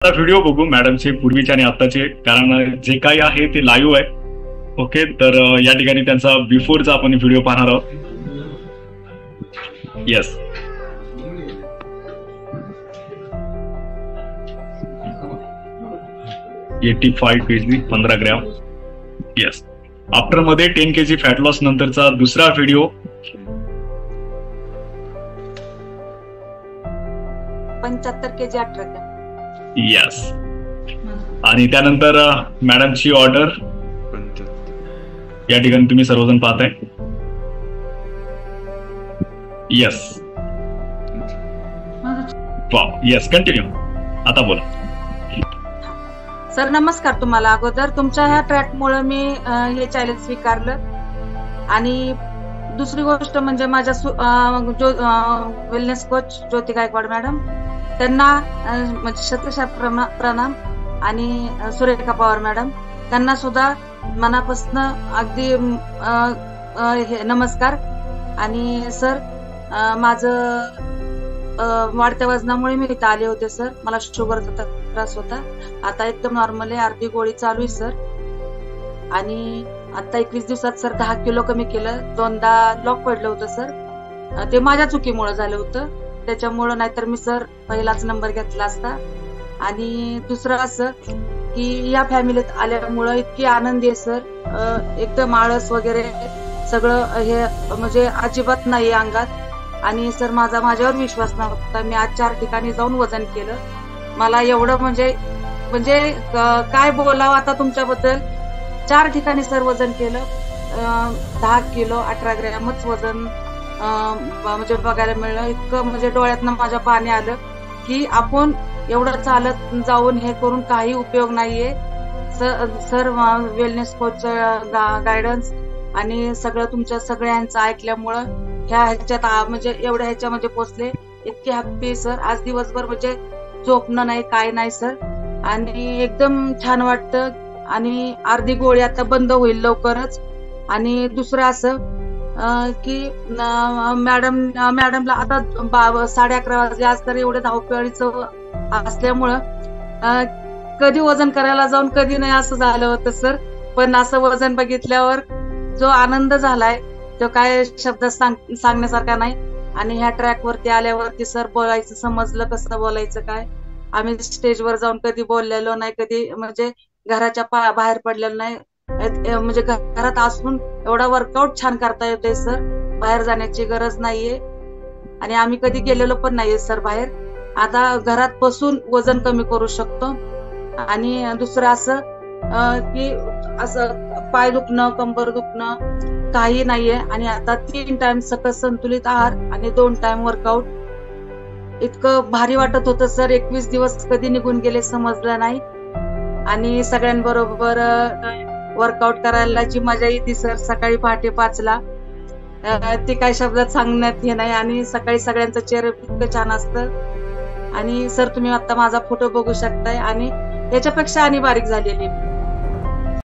आता व्हिडिओ बघू मॅडमचे पूर्वीचे आणि आताचे, कारण जे काही आहे ते लाईव्ह आहे. ओके, तर या ठिकाणी त्यांचा बिफोरचा आपण व्हिडिओ पाहणार आहोत. Yes, kg 15 gram. Yes, after मध्ये 10 kg फॅट लॉस नंतरचा दुसरा व्हिडिओ. 75 kg 18 gram. येस, आणि त्यानंतर मॅडमची ऑर्डर या ठिकाणी तुम्ही सर्वजण पाहताय. Yes, wow, yes, continue. आता बोला सर. नमस्कार तुम्हाला. अगोदर तुमच्या ह्या ट्रॅकमुळे मी हे चॅलेंज स्वीकारलं. आणि दुसरी गोष्ट म्हणजे माझ्या वेलनेस कोच ज्योती गायकवाड मॅडम, त्यांना म्हणजे शतशः प्रणाम. आणि सुरेखा पवार मॅडम, त्यांना सुद्धा मनापासून अगदी नमस्कार. आणि सर, माझं वाढत्या वजनामुळे मी इथं आले होते सर. मला शुगरचा त्रास होता, आता एकदम नॉर्मल आहे. अर्धी गोळी चालू आहे सर. आणि आता 21 दिवसात सर 10 किलो कमी केलं. 2दा लॉक पडलं होतं सर, ते माझ्या चुकीमुळे झालं होतं, त्याच्यामुळं. नाहीतर मी सर पहिलाच नंबर घेतला असता. आणि दुसरं असं की या फॅमिलीत आल्यामुळं इतकी आनंदी आहे सर. एकदम आळस वगैरे सगळं हे म्हणजे अजिबात नाही अंगात. आणि सर माझ्यावर विश्वास नव्हता. मी आज 4 ठिकाणी जाऊन वजन केलं. मला एवढं म्हणजे काय बोलावं आता तुमच्याबद्दल. 4 ठिकाणी सर वजन केलं. 10 किलो 18 ग्रॅमच वजन म्हणजे बघायला मिळलं. इतकं म्हणजे डोळ्यातनं माझ्या पाणी आलं की आपण एवढं चालत जाऊन हे करून काही उपयोग नाहीये. सर वेलनेस कोच गायडन्स आणि सगळं तुमच्या सगळ्यांचं ऐकल्यामुळं ह्याच्यात म्हणजे एवढ्या ह्याच्यामध्ये पोचले. इतके हॅप्पी सर. आज दिवसभर म्हणजे झोपणं नाही, काय नाही सर. आणि एकदम छान वाटतं. आणि अर्धी गोळी आता बंद होईल लवकरच. आणि दुसरं असं की मॅडमला आता 11:30 वाजले. आज तर एवढे धावपळीचं असल्यामुळं कधी वजन करायला जाऊन कधी नाही असं झालं होतं सर. पण असं वजन बघितल्यावर जो आनंद झालाय तो काय शब्द सांगण्यासारखा नाही. आणि ह्या ट्रॅक वरती आल्यावरती सर बोलायचं समजलं, कसं बोलायचं काय. आम्ही स्टेजवर जाऊन कधी बोललेलो नाही, कधी म्हणजे घराच्या बाहेर पडलेलो नाही. म्हणजे घरात असून एवढा वर्कआउट छान करता येतोय सर. बाहेर जाण्याची गरज नाहीये. आणि आम्ही कधी गेलेलो पण नाहीये सर बाहेर. आता घरात बसून वजन कमी करू शकतो. आणि दुसरं असं की असं पाय दुखणं, कंबर दुखणं काही नाहीये. आणि आता 3 टाइम सकस संतुलित आहार आणि 2 टाइम वर्कआउट. इतकं भारी वाटत होतं सर. 21 दिवस कधी निघून गेले समजलं नाही. आणि सगळ्यांबरोबर वर्कआउट करायला जी मजा येते सर, सकाळी पहाटे 5ला, ती काय शब्दात सांगण्यात हे नाही. आणि सकाळी सगळ्यांचं चेहरा इतकं छान असतं. आणि सर तुम्ही आता माझा फोटो बघू शकताय. आणि याच्यापेक्षा आणि बारीक झालेली